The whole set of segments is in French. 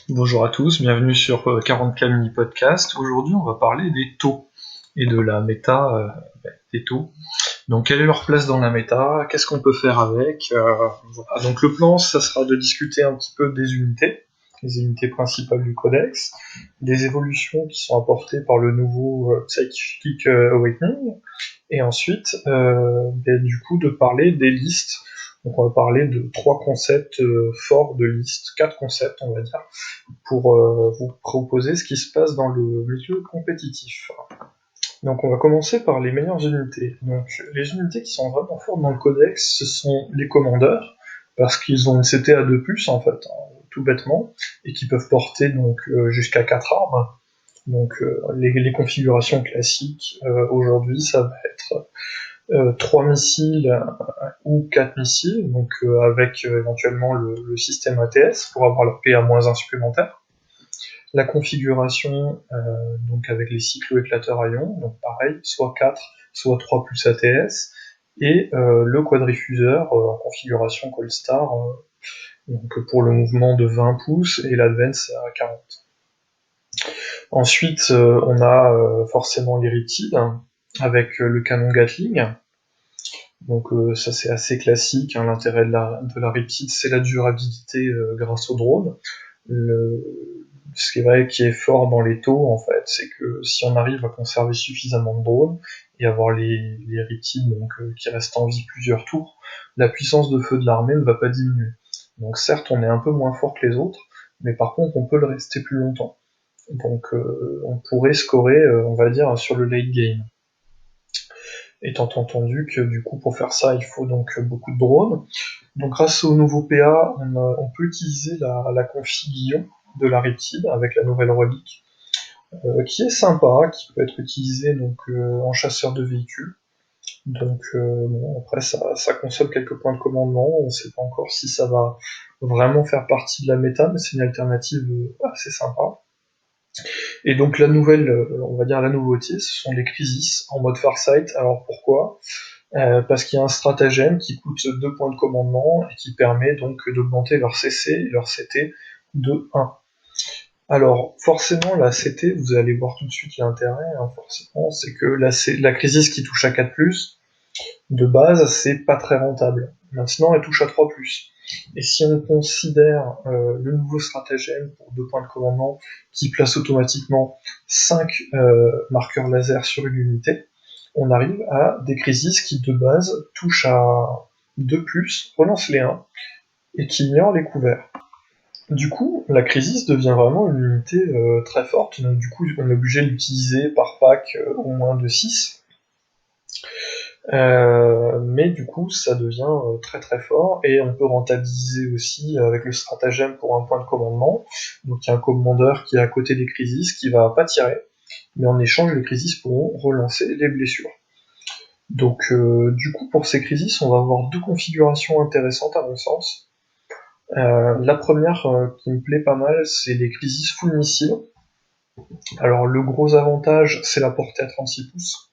Bonjour à tous, bienvenue sur 40K Mini Podcast. Aujourd'hui, on va parler des taux et de la méta des taux. Donc, quelle est leur place dans la méta? Qu'est-ce qu'on peut faire avec? Voilà. Donc, le plan, ça sera de discuter un petit peu des unités, les unités principales du codex, des évolutions qui sont apportées par le nouveau Psychic Awakening, et ensuite, du coup, de parler des listes. Donc, on va parler de trois concepts forts de listes, quatre concepts, on va dire, pour vous proposer ce qui se passe dans le milieu compétitif. Donc on va commencer par les meilleures unités. Donc les unités qui sont vraiment fortes dans le codex, ce sont les commandeurs, parce qu'ils ont une CT à 2+, en fait, tout bêtement, et qui peuvent porter donc jusqu'à 4 armes. Donc les configurations classiques aujourd'hui, ça va être 3 missiles ou 4 missiles, donc avec éventuellement le système ATS pour avoir la PA-1 supplémentaire. La configuration, donc avec les cyclo-éclateurs à ion, donc pareil, soit 4, soit 3 plus ATS, et le quadrifuseur en configuration Colstar, donc pour le mouvement de 20 pouces et l'advance à 40. Ensuite, on a forcément les riptides, avec le canon Gatling. Donc ça c'est assez classique, hein. L'intérêt de la riptide, c'est la durabilité grâce au drone. Le, Ce qui est vrai qui est fort dans les taux, en fait, c'est que si on arrive à conserver suffisamment de drones et avoir les riptides donc, qui restent en vie plusieurs tours, la puissance de feu de l'armée ne va pas diminuer. Donc certes, on est un peu moins fort que les autres, mais par contre, on peut le rester plus longtemps. Donc on pourrait scorer, on va dire, sur le late game. Étant entendu que du coup, pour faire ça, il faut donc beaucoup de drones. Donc grâce au nouveau PA, on peut utiliser la config Guillon de la Riptide avec la nouvelle relique, qui est sympa, qui peut être utilisée donc en chasseur de véhicules. Donc bon, après ça consomme quelques points de commandement, on ne sait pas encore si ça va vraiment faire partie de la méta, mais c'est une alternative assez sympa. Et donc la nouvelle, on va dire la nouveauté, ce sont les crises en mode Farsight. Alors pourquoi? Parce qu'il y a un stratagème qui coûte 2 points de commandement et qui permet donc d'augmenter leur CC et leur CT de 1. Alors, forcément, la CT, vous allez voir tout de suite l'intérêt, hein, forcément, c'est que la crisis qui touche à 4+, de base, c'est pas très rentable. Maintenant, elle touche à 3+. Et si on considère le nouveau stratagème pour 2 points de commandement qui place automatiquement 5 marqueurs laser sur une unité, on arrive à des crises qui de base touchent à 2+, relance les 1, et qui ignorent les couverts. Du coup, la crisis devient vraiment une unité très forte, donc du coup on est obligé de l'utiliser par pack au moins de 6. Mais du coup ça devient très très fort, et on peut rentabiliser aussi avec le stratagème pour un point de commandement. Donc il y a un commandeur qui est à côté des crisis qui va pas tirer, mais en échange les crisis pourront relancer les blessures. Donc du coup pour ces crisis on va avoir deux configurations intéressantes à mon sens. La première qui me plaît pas mal, c'est les crisis full missile. Alors le gros avantage, c'est la portée à 36 pouces.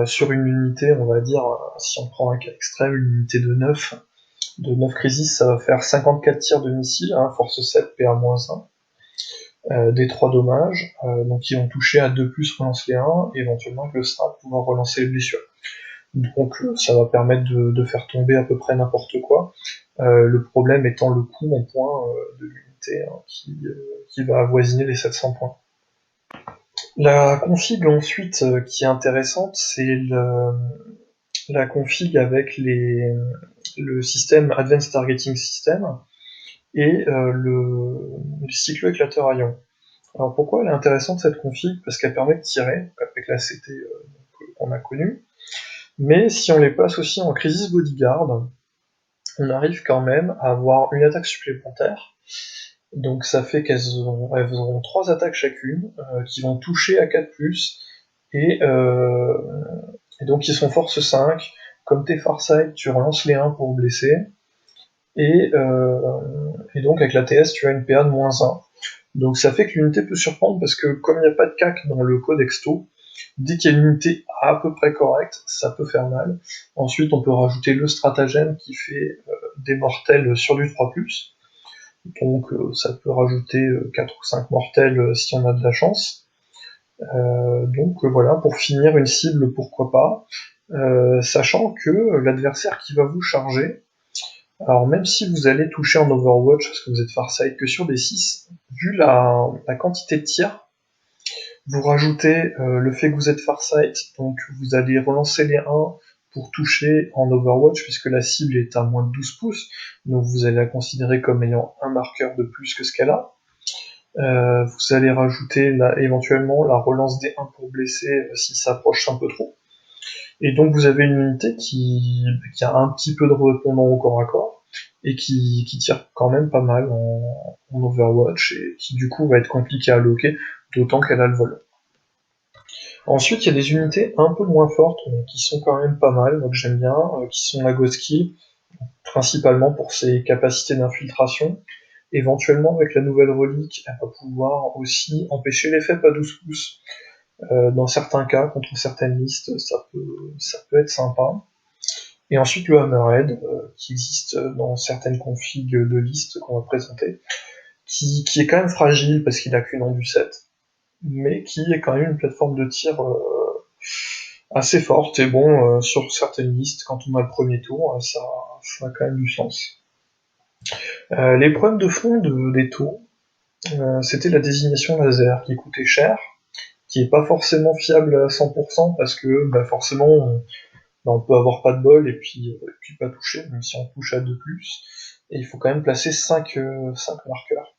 Sur une unité, on va dire, si on prend un cas extrême, une unité de 9 crisis, ça va faire 54 tirs de missile, hein, force 7, PA-1, des 3 dommages, donc ils vont toucher à 2+, relance les 1, et éventuellement avec le strat pouvoir relancer les blessures. Donc ça va permettre de faire tomber à peu près n'importe quoi. Le problème étant le coût en points de l'unité, hein, qui va avoisiner les 700 points. La config ensuite qui est intéressante, c'est la config avec le système Advanced Targeting System et le cyclo-éclateur à ion. Alors pourquoi elle est intéressante cette config? Parce qu'elle permet de tirer avec la CT qu'on a connue, mais si on les passe aussi en crisis bodyguard, on arrive quand même à avoir une attaque supplémentaire. Donc ça fait elles auront 3 attaques chacune, qui vont toucher à 4+, et, et donc ils sont force 5. Comme t'es Farsight, tu relances les 1 pour blesser, et donc avec la TS, tu as une PA de -1. Donc ça fait que l'unité peut surprendre, parce que comme il n'y a pas de CAC dans le code exto, dès qu'il y a une unité à peu près correcte, ça peut faire mal. Ensuite, on peut rajouter le stratagème qui fait des mortels sur du 3+. donc ça peut rajouter 4 ou 5 mortels si on a de la chance. Donc voilà, pour finir une cible, pourquoi pas, sachant que l'adversaire qui va vous charger, alors même si vous allez toucher en Overwatch, parce que vous êtes Farsight que sur des 6, vu la quantité de tirs, vous rajoutez le fait que vous êtes Farsight, donc vous allez relancer les 1 pour toucher en Overwatch, puisque la cible est à moins de 12 pouces, donc vous allez la considérer comme ayant un marqueur de plus que ce qu'elle a. Vous allez rajouter éventuellement la relance des 1 pour blesser si ça approche un peu trop. Et donc vous avez une unité qui a un petit peu de répondant au corps à corps, et qui tire quand même pas mal en Overwatch, et qui du coup va être compliqué à loquer, d'autant qu'elle a le vol. Ensuite, il y a des unités un peu moins fortes, mais qui sont quand même pas mal, moi que j'aime bien, qui sont la Ghost Kill, principalement pour ses capacités d'infiltration. Éventuellement, avec la nouvelle relique, elle va pouvoir aussi empêcher l'effet pas 12 pouces. Dans certains cas, contre certaines listes, ça peut être sympa. Et ensuite le Hammerhead, qui existe dans certaines configs de listes qu'on va présenter, qui est quand même fragile parce qu'il a qu'une enducette, mais qui est quand même une plateforme de tir assez forte, et bon, sur certaines listes, quand on a le premier tour, ça a quand même du sens. Les problèmes de fond des tours, c'était la désignation laser, qui coûtait cher, qui est pas forcément fiable à 100%, parce que forcément, on peut avoir pas de bol et puis pas toucher, même si on touche à 2+, et il faut quand même placer 5 marqueurs.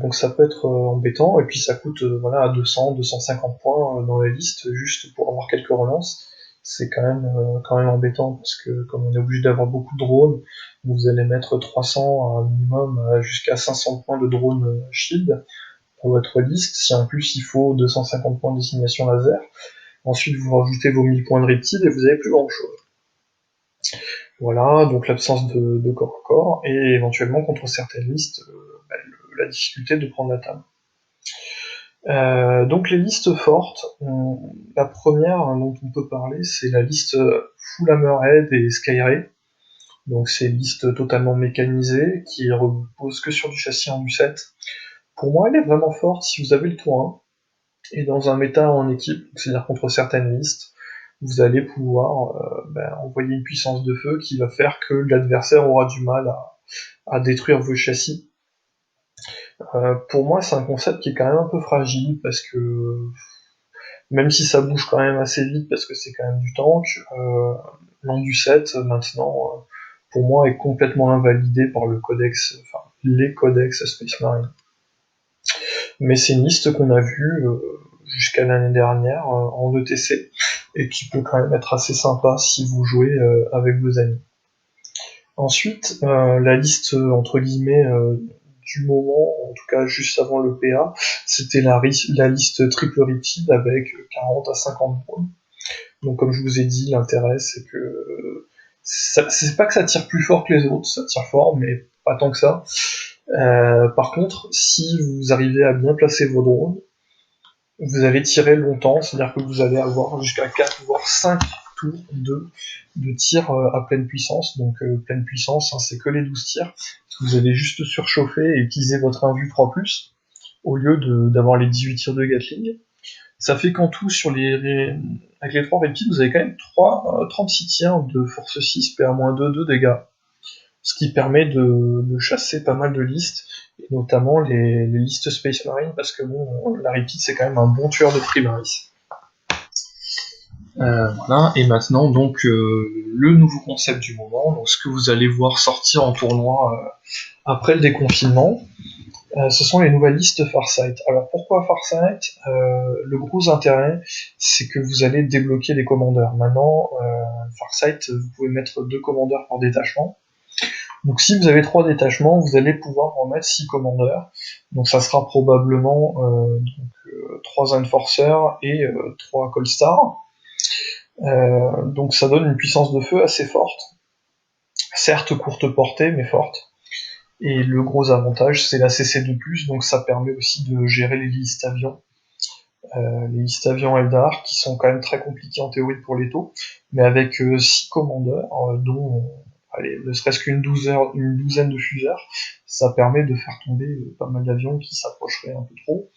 Donc ça peut être embêtant, et puis ça coûte à 200, 250 points dans la liste, juste pour avoir quelques relances. C'est quand même embêtant, parce que comme on est obligé d'avoir beaucoup de drones, vous allez mettre 300 à minimum jusqu'à 500 points de drone shield pour votre liste, si en plus il faut 250 points de désignation laser. Ensuite, vous rajoutez vos 1000 points de reptile et vous avez plus grand chose. Voilà, donc l'absence de corps à corps, et éventuellement contre certaines listes, la difficulté de prendre la table. Donc les listes fortes, la première dont on peut parler, c'est la liste Full Hammerhead et Skyray. Donc c'est une liste totalement mécanisée, qui repose que sur du châssis en U7. Pour moi, elle est vraiment forte si vous avez le tour 1, et dans un méta en équipe, c'est-à-dire contre certaines listes, vous allez pouvoir envoyer une puissance de feu qui va faire que l'adversaire aura du mal à détruire vos châssis. Pour moi, c'est un concept qui est quand même un peu fragile, parce que même si ça bouge quand même assez vite, parce que c'est quand même du tank, l'Andu7 maintenant, pour moi, est complètement invalidé par les codex Space Marine. Mais c'est une liste qu'on a vue jusqu'à l'année dernière en ETC, et qui peut quand même être assez sympa si vous jouez avec vos amis. Ensuite, la liste entre guillemets du moment, en tout cas juste avant le PA, c'était la liste triple reptile avec 40 à 50 drones. Donc comme je vous ai dit, l'intérêt c'est que c'est pas que ça tire plus fort que les autres, ça tire fort, mais pas tant que ça. Par contre, si vous arrivez à bien placer vos drones, vous allez tirer longtemps, c'est-à-dire que vous allez avoir jusqu'à 4 voire 5 tours de tir à pleine puissance. Donc pleine puissance, c'est que les 12 tirs. Vous allez juste surchauffer et utiliser votre 1 vue 3+, au lieu d'avoir les 18 tirs de Gatling. Ça fait qu'en tout, avec les 3 reptiles, vous avez quand même 36 tirs de force 6, PA-2, 2 dégâts. Ce qui permet de chasser pas mal de listes, et notamment les listes Space Marine, parce que bon, la Repeat c'est quand même un bon tueur de Primaris. Voilà, et maintenant donc le nouveau concept du moment, donc ce que vous allez voir sortir en tournoi après le déconfinement, ce sont les nouvelles listes Farsight. Alors pourquoi Farsight? Le gros intérêt, c'est que vous allez débloquer des commandeurs. Maintenant, Farsight, vous pouvez mettre 2 commandeurs par détachement. Donc si vous avez 3 détachements, vous allez pouvoir en mettre 6 commandeurs. Donc ça sera probablement 3 enforcers et 3 Colstar. Donc ça donne une puissance de feu assez forte. Certes courte portée, mais forte. Et le gros avantage, c'est la CC2+, donc ça permet aussi de gérer les listes avions. Les listes avions Eldar, qui sont quand même très compliquées en théorie pour les taux, mais avec 6 commandeurs, dont allez, ne serait-ce une douzaine de fuseurs, ça permet de faire tomber pas mal d'avions qui s'approcheraient un peu trop.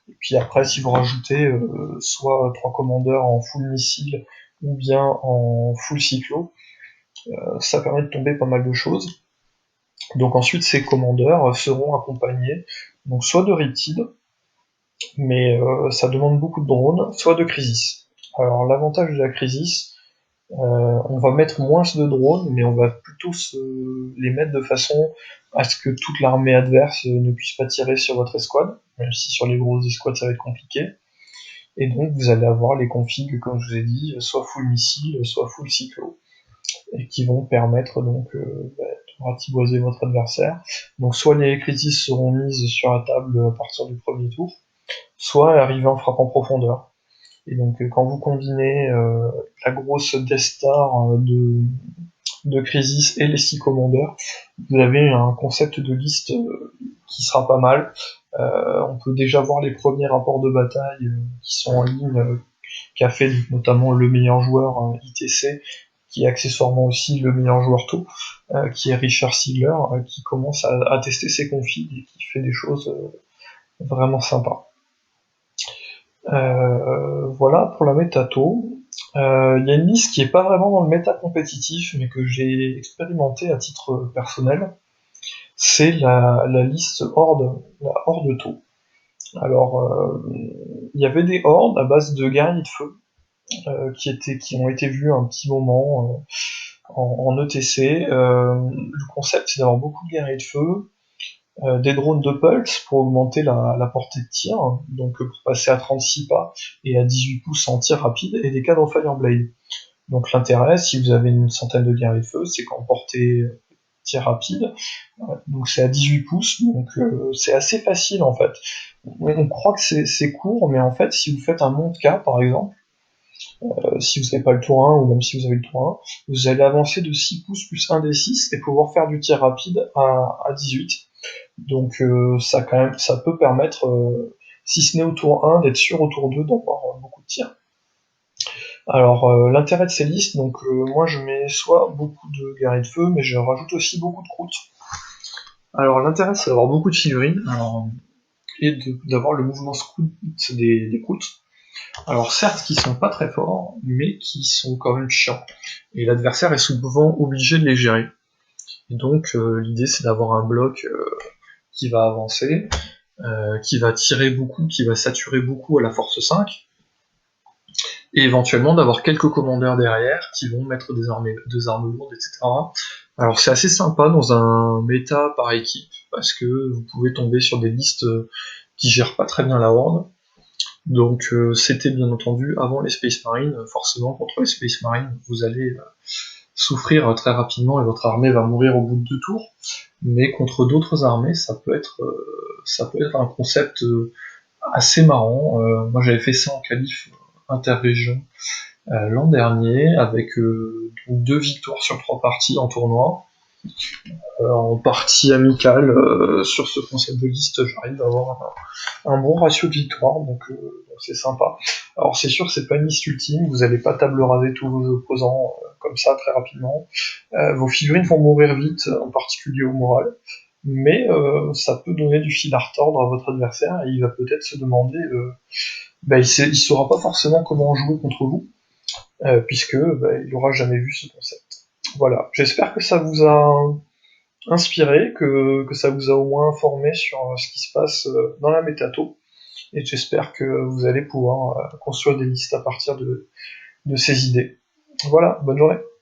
Et puis après, si vous rajoutez soit 3 commandeurs en full missile ou bien en full cyclo, ça permet de tomber pas mal de choses. Donc ensuite, ces commandeurs seront accompagnés donc soit de Riptide, mais ça demande beaucoup de drones, soit de Crisis. Alors l'avantage de la Crisis, on va mettre moins de drones, mais on va plutôt les mettre de façon à ce que toute l'armée adverse ne puisse pas tirer sur votre escouade, même si sur les grosses escouades ça va être compliqué. Et donc vous allez avoir les configs, comme je vous ai dit, soit full missile, soit full cyclo, et qui vont permettre donc de ratiboiser votre adversaire. Donc soit les critiques seront mises sur la table à partir du premier tour, soit arriver en frappe en profondeur. Et donc quand vous combinez la grosse Death Star de Crisis et les 6 commandeurs, vous avez un concept de liste qui sera pas mal. On peut déjà voir les premiers rapports de bataille qui sont en ligne, qu'a fait notamment le meilleur joueur ITC, qui est accessoirement aussi le meilleur joueur taux, qui est Richard Sigler, qui commence à tester ses configs et qui fait des choses vraiment sympas. Voilà pour la méta taux. Il y a une liste qui est pas vraiment dans le méta compétitif, mais que j'ai expérimenté à titre personnel. C'est la liste Horde, la Horde taux. Alors, il y avait des hordes à base de guerriers de feu qui ont été vus un petit moment en ETC. Le concept, c'est d'avoir beaucoup de guerriers de feu, des drones de pulse pour augmenter la portée de tir, donc pour passer à 36 pas et à 18 pouces en tir rapide, et des cadres Fireblade. Donc l'intérêt, si vous avez une centaine de guerriers de feu, c'est qu'en portée tir rapide, donc c'est à 18 pouces, donc c'est assez facile en fait. On croit que c'est court, mais en fait, si vous faites un monte-K par exemple, si vous n'avez pas le tour 1 ou même si vous avez le tour 1, vous allez avancer de 6 pouces plus 1 des 6 et pouvoir faire du tir rapide à 18. Donc ça quand même, ça peut permettre, si ce n'est au tour 1, d'être sûr au tour 2 d'avoir beaucoup de tirs. Alors l'intérêt de ces listes, donc moi je mets soit beaucoup de guerriers de feu, mais je rajoute aussi beaucoup de croûtes. Alors l'intérêt c'est d'avoir beaucoup de figurines, et d'avoir le mouvement scout des croûtes. Alors certes, qui sont pas très forts, mais qui sont quand même chiants. Et l'adversaire est souvent obligé de les gérer. Et donc l'idée c'est d'avoir un bloc qui va avancer, qui va tirer beaucoup, qui va saturer beaucoup à la force 5, et éventuellement d'avoir quelques commandeurs derrière qui vont mettre des armes lourdes, etc. Alors c'est assez sympa dans un méta par équipe, parce que vous pouvez tomber sur des listes qui gèrent pas très bien la horde. Donc c'était bien entendu avant les Space Marines, forcément contre les Space Marines vous allez souffrir très rapidement et votre armée va mourir au bout de 2 tours, mais contre d'autres armées ça peut être un concept assez marrant. Moi j'avais fait ça en qualif interrégion l'an dernier avec 2 victoires sur 3 parties en tournoi. En partie amicale sur ce concept de liste, j'arrive à avoir un bon ratio de victoire, donc c'est sympa. Alors c'est sûr, c'est pas une liste ultime, vous allez pas table raser tous vos opposants comme ça très rapidement. Vos figurines vont mourir vite, en particulier au moral, mais ça peut donner du fil à retordre à votre adversaire et il va peut-être se demander, il saura pas forcément comment jouer contre vous, puisque il aura jamais vu ce concept. Voilà, j'espère que ça vous a inspiré, que ça vous a au moins informé sur ce qui se passe dans la métato, et j'espère que vous allez pouvoir construire des listes à partir de ces idées. Voilà, bonne journée.